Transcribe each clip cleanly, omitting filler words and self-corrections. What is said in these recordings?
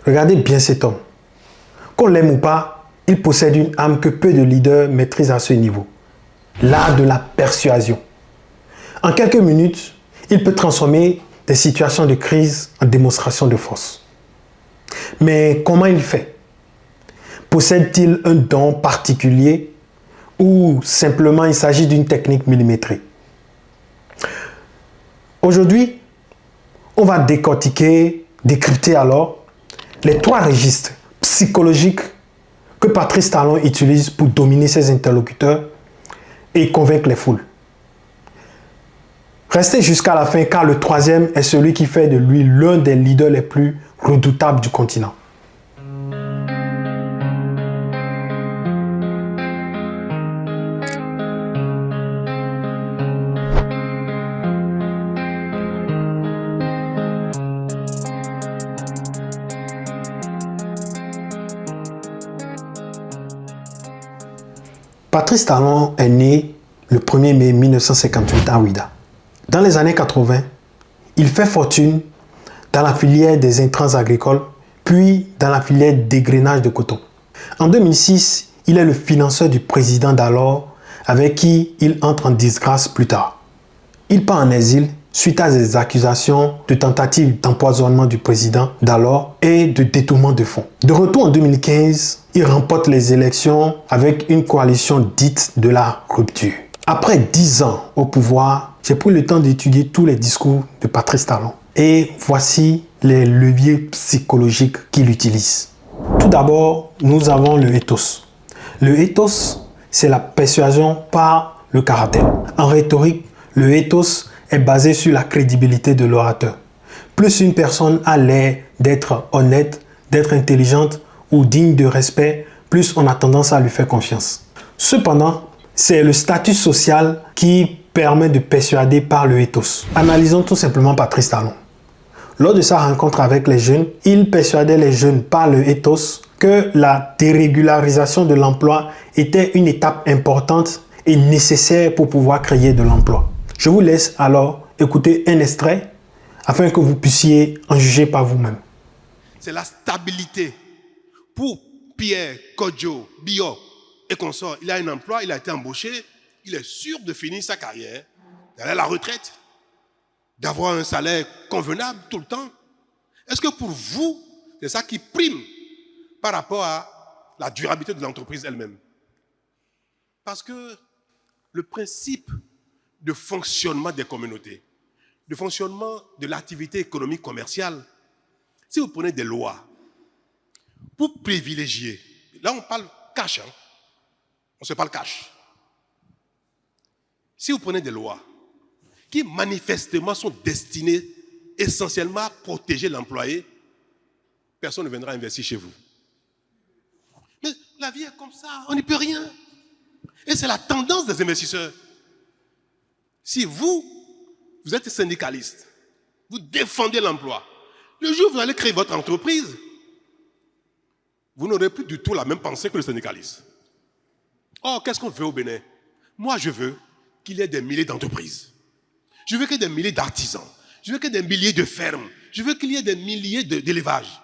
Regardez bien cet homme. Qu'on l'aime ou pas, il possède une âme que peu de leaders maîtrisent à ce niveau. L'art de la persuasion. En quelques minutes, il peut transformer des situations de crise en démonstration de force. Mais comment il fait? Possède-t-il un don particulier ou simplement il s'agit d'une technique millimétrée? Aujourd'hui, on va décrypter alors les 3 registres psychologiques que Patrice Talon utilise pour dominer ses interlocuteurs et convaincre les foules. Restez jusqu'à la fin car le 3e est celui qui fait de lui l'un des leaders les plus redoutables du continent. Patrice Talon est né le 1er mai 1958 à Ouidah. Dans les années 80, il fait fortune dans la filière des intrants agricoles, puis dans la filière d'égrainage de coton. En 2006, il est le financeur du président d'alors, avec qui il entre en disgrâce plus tard. Il part en exil suite à des accusations de tentative d'empoisonnement du président d'alors et de détournement de fonds. De retour en 2015, il remporte les élections avec une coalition dite de la rupture. Après 10 ans au pouvoir, j'ai pris le temps d'étudier tous les discours de Patrice Talon. Et voici les leviers psychologiques qu'il utilise. Tout d'abord, nous avons le ethos. Le ethos, c'est la persuasion par le caractère. En rhétorique, le ethos est basé sur la crédibilité de l'orateur. Plus une personne a l'air d'être honnête, d'être intelligente ou digne de respect, plus on a tendance à lui faire confiance. Cependant, c'est le statut social qui permet de persuader par le ethos. Analysons tout simplement Patrice Talon. Lors de sa rencontre avec les jeunes, il persuadait les jeunes par le ethos que la dérégularisation de l'emploi était une étape importante et nécessaire pour pouvoir créer de l'emploi. Je vous laisse alors écouter un extrait afin que vous puissiez en juger par vous-même. C'est la stabilité. Pour Pierre, Kodjo, Bio et consorts, il a un emploi, il a été embauché, il est sûr de finir sa carrière, d'aller à la retraite, d'avoir un salaire convenable tout le temps. Est-ce que pour vous, c'est ça qui prime par rapport à la durabilité de l'entreprise elle-même? Parce que le principe de fonctionnement des communautés, de fonctionnement de l'activité économique commerciale, si vous prenez des lois pour privilégier, là on parle cash, on se parle cash. Si vous prenez des lois qui manifestement sont destinées essentiellement à protéger l'employé, personne ne viendra investir chez vous. Mais la vie est comme ça, on n'y peut rien. Et c'est la tendance des investisseurs. Si vous êtes syndicaliste, vous défendez l'emploi, le jour où vous allez créer votre entreprise, vous n'aurez plus du tout la même pensée que le syndicaliste. Or, qu'est-ce qu'on veut au Bénin? Moi, je veux qu'il y ait des milliers d'entreprises. Je veux qu'il y ait des milliers d'artisans. Je veux qu'il y ait des milliers de fermes. Je veux qu'il y ait des milliers d'élevages.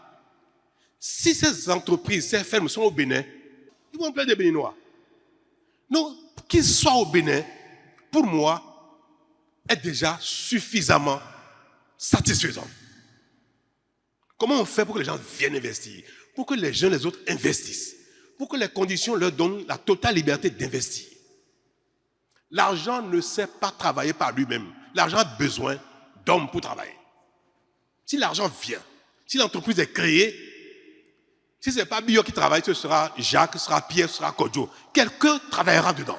Si ces entreprises, ces fermes sont au Bénin, ils vont plein des Béninois. Donc, qu'ils soient au Bénin, pour moi, est déjà suffisamment satisfaisant. Comment on fait pour que les gens viennent investir? Pour que les jeunes, les autres investissent? Pour que les conditions leur donnent la totale liberté d'investir? L'argent ne sait pas travailler par lui-même. L'argent a besoin d'hommes pour travailler. Si l'argent vient, si l'entreprise est créée, si ce n'est pas Bio qui travaille, ce sera Jacques, ce sera Pierre, ce sera Kodjo. Quelqu'un travaillera dedans.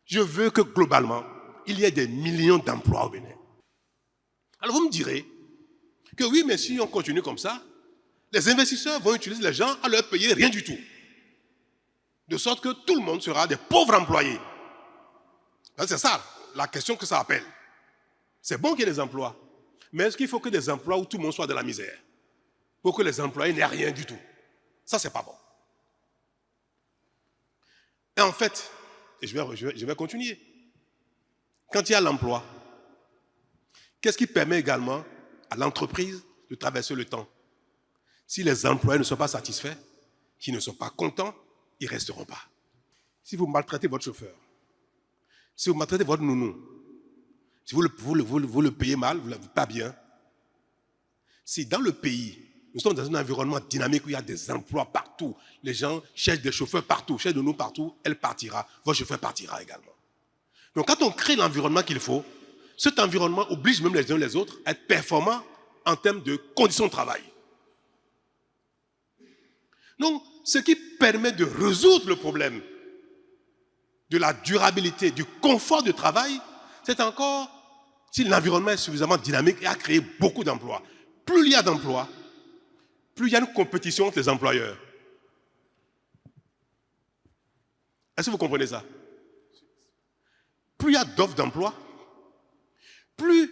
Je veux que globalement, il y ait des millions d'emplois au Bénin. Alors vous me direz que oui, mais si on continue comme ça, les investisseurs vont utiliser les gens à leur payer rien du tout. De sorte que tout le monde sera des pauvres employés. C'est ça la question que ça appelle. C'est bon qu'il y ait des emplois, mais est-ce qu'il faut que des emplois où tout le monde soit de la misère pour que les employés n'aient rien du tout? Ça, c'est pas bon. Et en fait, et je vais continuer. Quand il y a l'emploi, qu'est-ce qui permet également à l'entreprise de traverser le temps? Si les employés ne sont pas satisfaits, s'ils ne sont pas contents, ils ne resteront pas. Si vous maltraitez votre chauffeur, si vous maltraitez votre nounou, si vous le payez mal, vous ne l'avez pas bien, si dans le pays, nous sommes dans un environnement dynamique où il y a des emplois partout, les gens cherchent des chauffeurs partout, cherchent de nous partout, elle partira, votre chauffeur partira également. Donc quand on crée l'environnement qu'il faut, cet environnement oblige même les uns les autres à être performants en termes de conditions de travail. Donc, ce qui permet de résoudre le problème de la durabilité, du confort de travail, c'est encore si l'environnement est suffisamment dynamique et a créé beaucoup d'emplois. Plus il y a d'emplois, plus il y a une compétition entre les employeurs. Est-ce que vous comprenez ça? Plus il y a d'offres d'emploi, plus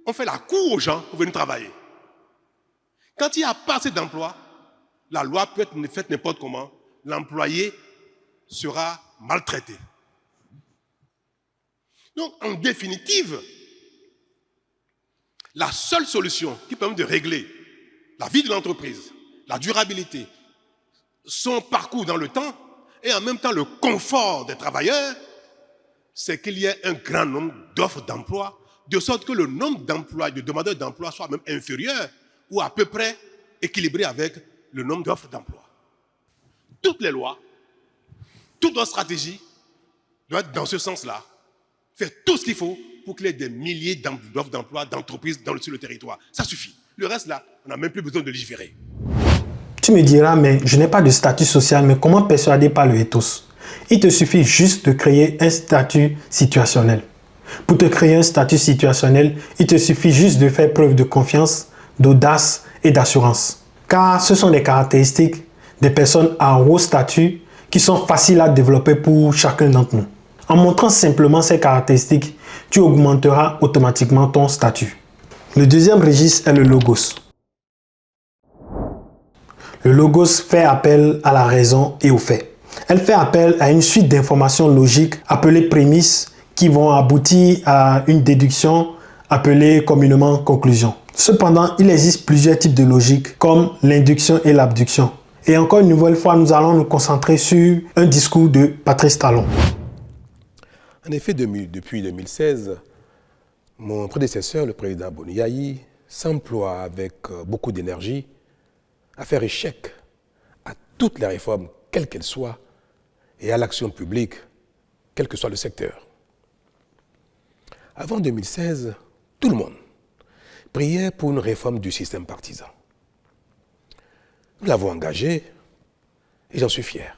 on fait la cour aux gens pour venir travailler. Quand il n'y a pas assez d'emplois, la loi peut être faite n'importe comment, l'employé sera maltraité. Donc, en définitive, la seule solution qui permet de régler la vie de l'entreprise, la durabilité, son parcours dans le temps et en même temps le confort des travailleurs, c'est qu'il y ait un grand nombre d'offres d'emploi, de sorte que le nombre d'emplois, de demandeurs d'emploi soit même inférieur ou à peu près équilibré avec le nombre d'offres d'emploi. Toutes les lois, toute notre stratégie doit être dans ce sens-là. Faire tout ce qu'il faut pour qu'il y ait des milliers d'offres d'emploi, d'entreprises sur le territoire. Ça suffit. Le reste là, on n'a même plus besoin de légiférer. Tu me diras, mais je n'ai pas de statut social, mais comment persuader par le ethos? Il te suffit juste de créer un statut situationnel. Pour te créer un statut situationnel, il te suffit juste de faire preuve de confiance, d'audace et d'assurance. Car ce sont des caractéristiques des personnes à haut statut qui sont faciles à développer pour chacun d'entre nous. En montrant simplement ces caractéristiques, tu augmenteras automatiquement ton statut. Le deuxième registre est le logos. Le logos fait appel à la raison et aux faits. Elle fait appel à une suite d'informations logiques appelées prémices qui vont aboutir à une déduction appelée communément conclusion. Cependant, il existe plusieurs types de logique comme l'induction et l'abduction. Et encore une nouvelle fois, nous allons nous concentrer sur un discours de Patrice Talon. En effet, depuis 2016, mon prédécesseur, le président Boni Yayi, s'emploie avec beaucoup d'énergie à faire échec à toutes les réformes, quelles qu'elles soient, et à l'action publique, quel que soit le secteur. Avant 2016, tout le monde priait pour une réforme du système partisan. Nous l'avons engagée et j'en suis fier.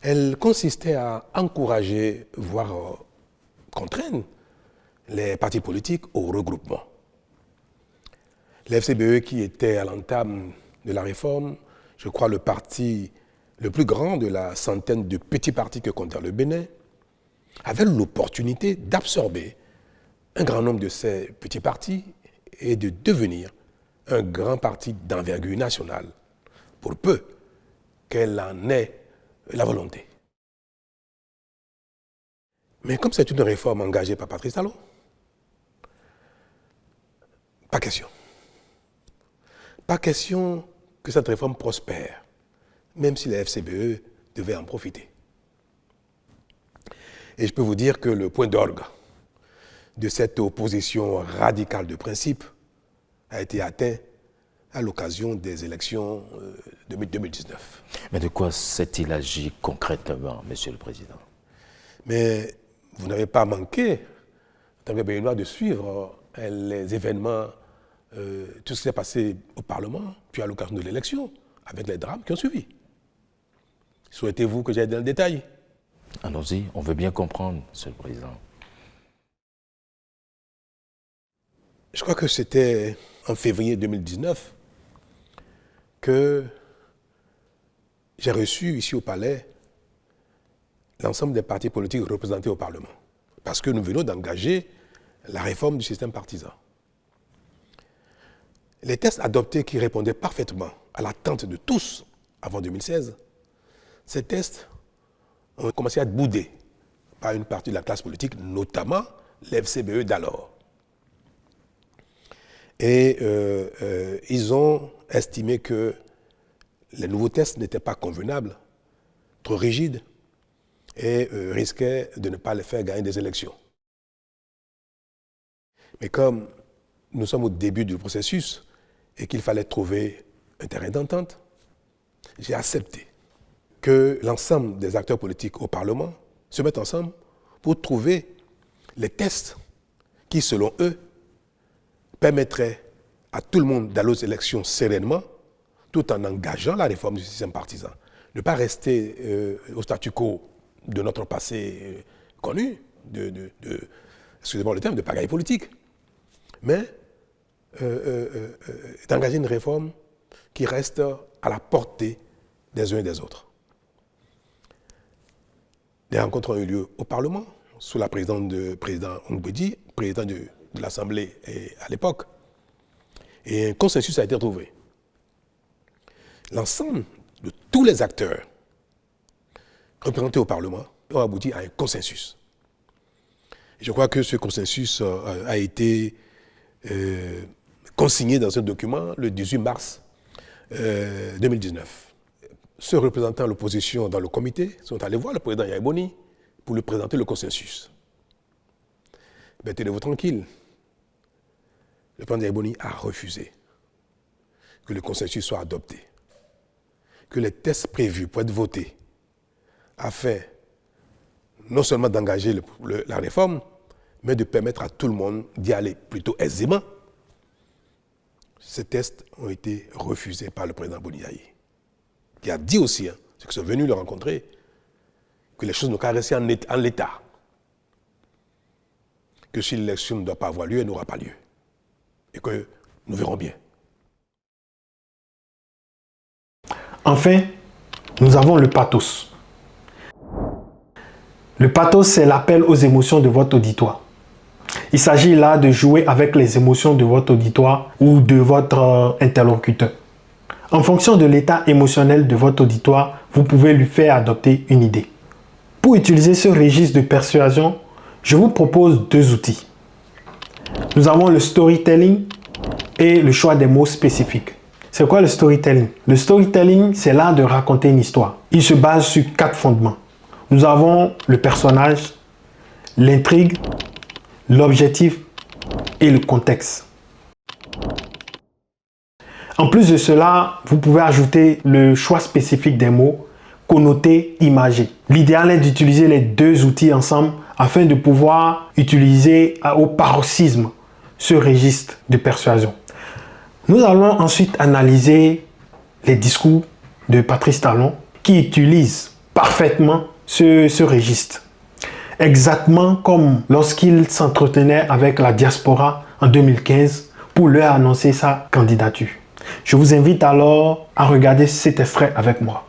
Elle consistait à encourager, voire contraindre les partis politiques au regroupement. L'FCBE, qui était à l'entame de la réforme, je crois le parti le plus grand de la centaine de petits partis que comptait le Bénin, avait l'opportunité d'absorber un grand nombre de ces petits partis et de devenir un grand parti d'envergure nationale, pour peu qu'elle en ait la volonté. Mais comme c'est une réforme engagée par Patrice Talon, pas question. Pas question que cette réforme prospère, même si la FCBE devait en profiter. Et je peux vous dire que le point d'orgue de cette opposition radicale de principe a été atteint à l'occasion des élections de 2019. Mais de quoi s'est-il agi concrètement, Monsieur le Président? Mais vous n'avez pas manqué, en tant que Béninois, de suivre les événements, tout ce qui s'est passé au Parlement, puis à l'occasion de l'élection, avec les drames qui ont suivi. Souhaitez-vous que j'aille dans le détail? Allons-y, on veut bien comprendre, Monsieur le Président. Je crois que c'était en février 2019 que j'ai reçu ici au Palais l'ensemble des partis politiques représentés au Parlement, parce que nous venons d'engager la réforme du système partisan. Les textes adoptés qui répondaient parfaitement à l'attente de tous avant 2016, ces textes ont commencé à être boudés par une partie de la classe politique, notamment l'FCBE d'alors. Et ils ont estimé que les nouveaux tests n'étaient pas convenables, trop rigides, et risquaient de ne pas les faire gagner des élections. Mais comme nous sommes au début du processus et qu'il fallait trouver un terrain d'entente, j'ai accepté que l'ensemble des acteurs politiques au Parlement se mettent ensemble pour trouver les tests qui, selon eux, permettraient à tout le monde d'aller aux élections sereinement, tout en engageant la réforme du système partisan. Ne pas rester au statu quo de notre passé connu, excusez-moi le terme, de pagaille politique, mais d'engager une réforme qui reste à la portée des uns et des autres. Des rencontres ont eu lieu au Parlement, sous la présidence de président Ongbedi, président de l'Assemblée à l'époque, et un consensus a été trouvé. L'ensemble de tous les acteurs représentés au Parlement ont abouti à un consensus. Et je crois que ce consensus a été consigné dans un document le 18 mars 2019. Ceux représentant l'opposition dans le comité sont allés voir le président Yahya Boni pour lui présenter le consensus. Mais tenez-vous tranquille, le président Yahya Boni a refusé que le consensus soit adopté, que les tests prévus pour être votés afin non seulement d'engager la réforme, mais de permettre à tout le monde d'y aller plutôt aisément. Ces tests ont été refusés par le président Boni Yaye, qui a dit aussi, ceux qui sont venus le rencontrer, que les choses n'ont qu'à rester en l'état. Que si l'élection ne doit pas avoir lieu, elle n'aura pas lieu. Et que nous verrons bien. Enfin, nous avons le pathos. Le pathos, c'est l'appel aux émotions de votre auditoire. Il s'agit là de jouer avec les émotions de votre auditoire ou de votre interlocuteur. En fonction de l'état émotionnel de votre auditoire, vous pouvez lui faire adopter une idée. Pour utiliser ce registre de persuasion, je vous propose deux outils. Nous avons le storytelling et le choix des mots spécifiques. C'est quoi le storytelling? Le storytelling, c'est l'art de raconter une histoire. Il se base sur 4 fondements. Nous avons le personnage, l'intrigue, l'objectif et le contexte. En plus de cela, vous pouvez ajouter le choix spécifique des mots, connotés, imagés. L'idéal est d'utiliser les deux outils ensemble afin de pouvoir utiliser au paroxysme ce registre de persuasion. Nous allons ensuite analyser les discours de Patrice Talon qui utilise parfaitement ce registre. Exactement comme lorsqu'il s'entretenait avec la diaspora en 2015 pour leur annoncer sa candidature. Je vous invite alors à regarder cet extrait avec moi.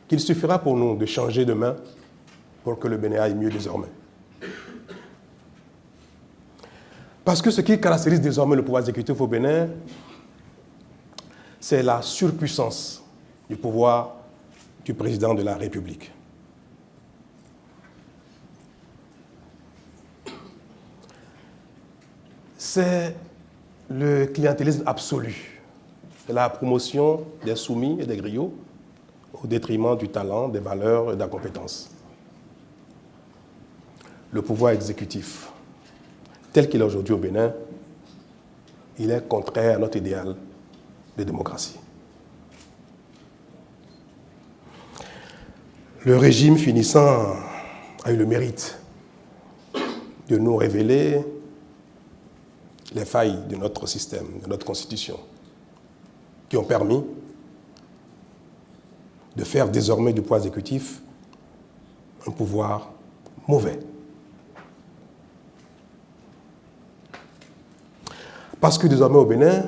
Qu'il suffira pour nous de changer de main pour que le Bénin aille mieux désormais. Parce que ce qui caractérise désormais le pouvoir exécutif au Bénin, c'est la surpuissance du pouvoir du président de la République. C'est le clientélisme absolu, c'est la promotion des soumis et des griots au détriment du talent, des valeurs et de la compétence. Le pouvoir exécutif, tel qu'il est aujourd'hui au Bénin, il est contraire à notre idéal de démocratie. Le régime finissant a eu le mérite de nous révéler les failles de notre système, de notre constitution, qui ont permis de faire désormais du pouvoir exécutif un pouvoir mauvais. Parce que désormais au Bénin,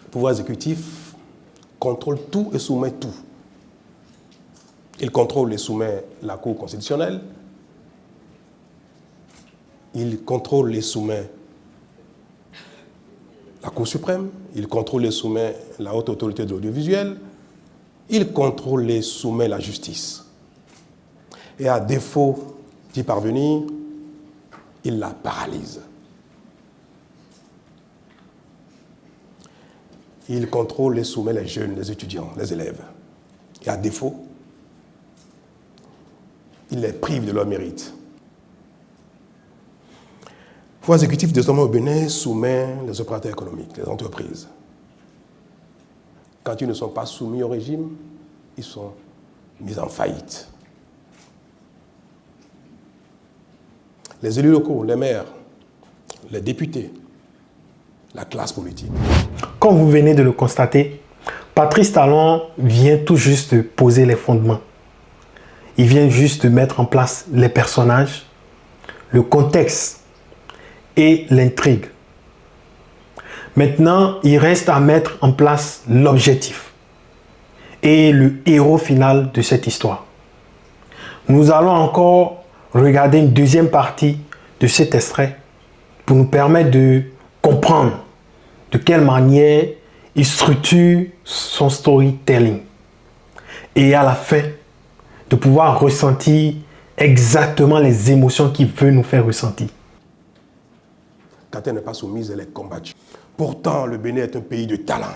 le pouvoir exécutif contrôle tout et soumet tout. Il contrôle et soumet la Cour constitutionnelle, il contrôle et soumet la Cour suprême, il contrôle et soumet la haute autorité de l'audiovisuel, il contrôle et soumet la justice. Et à défaut d'y parvenir, il la paralyse. il contrôle et soumet les jeunes, les étudiants, les élèves. Et à défaut, il les prive de leur mérite. Le pouvoir exécutif désormais au Bénin soumet les opérateurs économiques, les entreprises. Quand ils ne sont pas soumis au régime, ils sont mis en faillite. Les élus locaux, les maires, les députés, la classe politique. Comme vous venez de le constater, Patrice Talon vient tout juste de poser les fondements. Il vient juste de mettre en place les personnages, le contexte et l'intrigue. Maintenant, il reste à mettre en place l'objectif et le héros final de cette histoire. Nous allons encore regarder une deuxième partie de cet extrait pour nous permettre de comprendre de quelle manière il structure son storytelling. Et à la fin, de pouvoir ressentir exactement les émotions qu'il veut nous faire ressentir. Quand elle n'est pas soumise, elle est combattue. Pourtant, le Bénin est un pays de talent.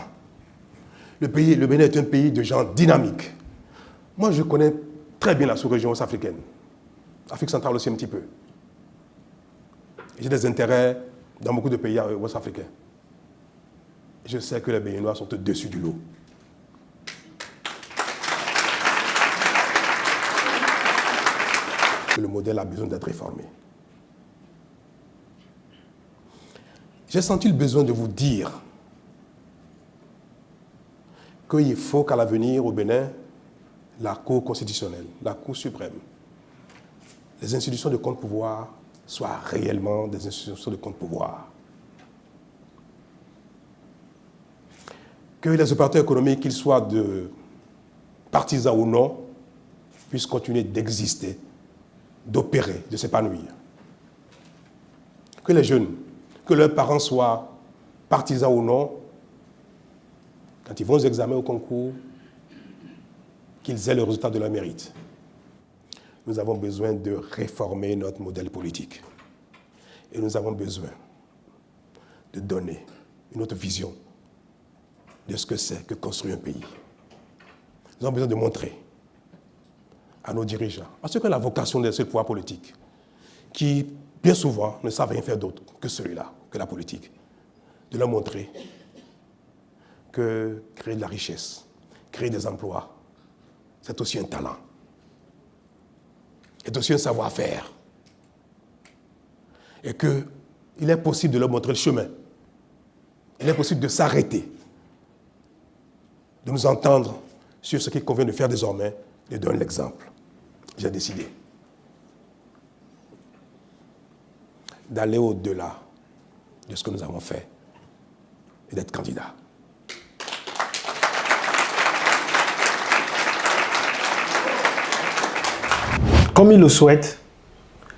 Le Bénin est un pays de gens dynamiques. Moi, je connais très bien la sous-région ouest-africaine. Afrique centrale aussi un petit peu. J'ai des intérêts dans beaucoup de pays ouest-africains. Je sais que les Béninois sont au-dessus du lot. Le modèle a besoin d'être réformé. J'ai senti le besoin de vous dire qu'il faut qu'à l'avenir au Bénin, la Cour constitutionnelle, la Cour suprême, les institutions de contre-pouvoir soient réellement des institutions de contre-pouvoir. Que les opérateurs économiques, qu'ils soient de partisans ou non, puissent continuer d'exister, d'opérer, de s'épanouir. Que les jeunes, que leurs parents soient partisans ou non, quand ils vont aux examens au concours, qu'ils aient le résultat de leur mérite. Nous avons besoin de réformer notre modèle politique. Et nous avons besoin de donner une autre vision de ce que c'est que construire un pays. Nous avons besoin de montrer à nos dirigeants, à ceux qui ont la vocation de ce pouvoir politique, qui bien souvent ne savent rien faire d'autre que celui-là, que la politique, de leur montrer que créer de la richesse, créer des emplois, c'est aussi un talent, c'est aussi un savoir-faire. Et qu'il est possible de leur montrer le chemin. Il est possible de s'arrêter, de nous entendre sur ce qu'il convient de faire désormais, et de donner l'exemple. J'ai décidé d'aller au-delà de ce que nous avons fait et d'être candidat. Comme il le souhaite,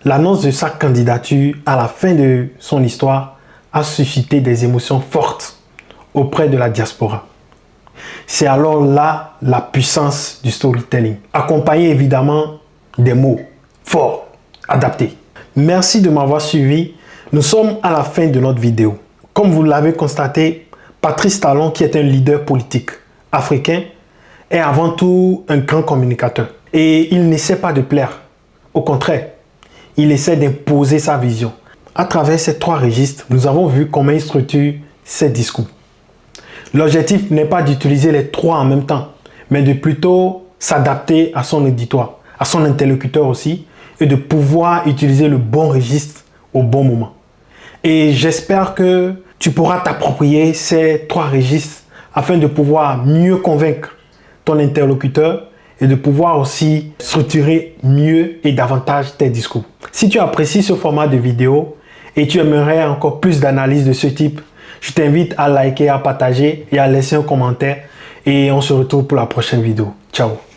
l'annonce de sa candidature à la fin de son histoire a suscité des émotions fortes auprès de la diaspora. C'est alors là la puissance du storytelling, accompagné évidemment des mots forts, adaptés. Merci de m'avoir suivi. Nous sommes à la fin de notre vidéo. Comme vous l'avez constaté, Patrice Talon, qui est un leader politique africain, est avant tout un grand communicateur. Et il n'essaie pas de plaire. Au contraire, il essaie d'imposer sa vision. À travers ces trois registres, nous avons vu comment il structure ses discours. L'objectif n'est pas d'utiliser les trois en même temps, mais de plutôt s'adapter à son auditoire, à son interlocuteur aussi, et de pouvoir utiliser le bon registre au bon moment. Et j'espère que tu pourras t'approprier ces trois registres afin de pouvoir mieux convaincre ton interlocuteur et de pouvoir aussi structurer mieux et davantage tes discours. Si tu apprécies ce format de vidéo et tu aimerais encore plus d'analyses de ce type, je t'invite à liker, à partager et à laisser un commentaire. Et on se retrouve pour la prochaine vidéo. Ciao!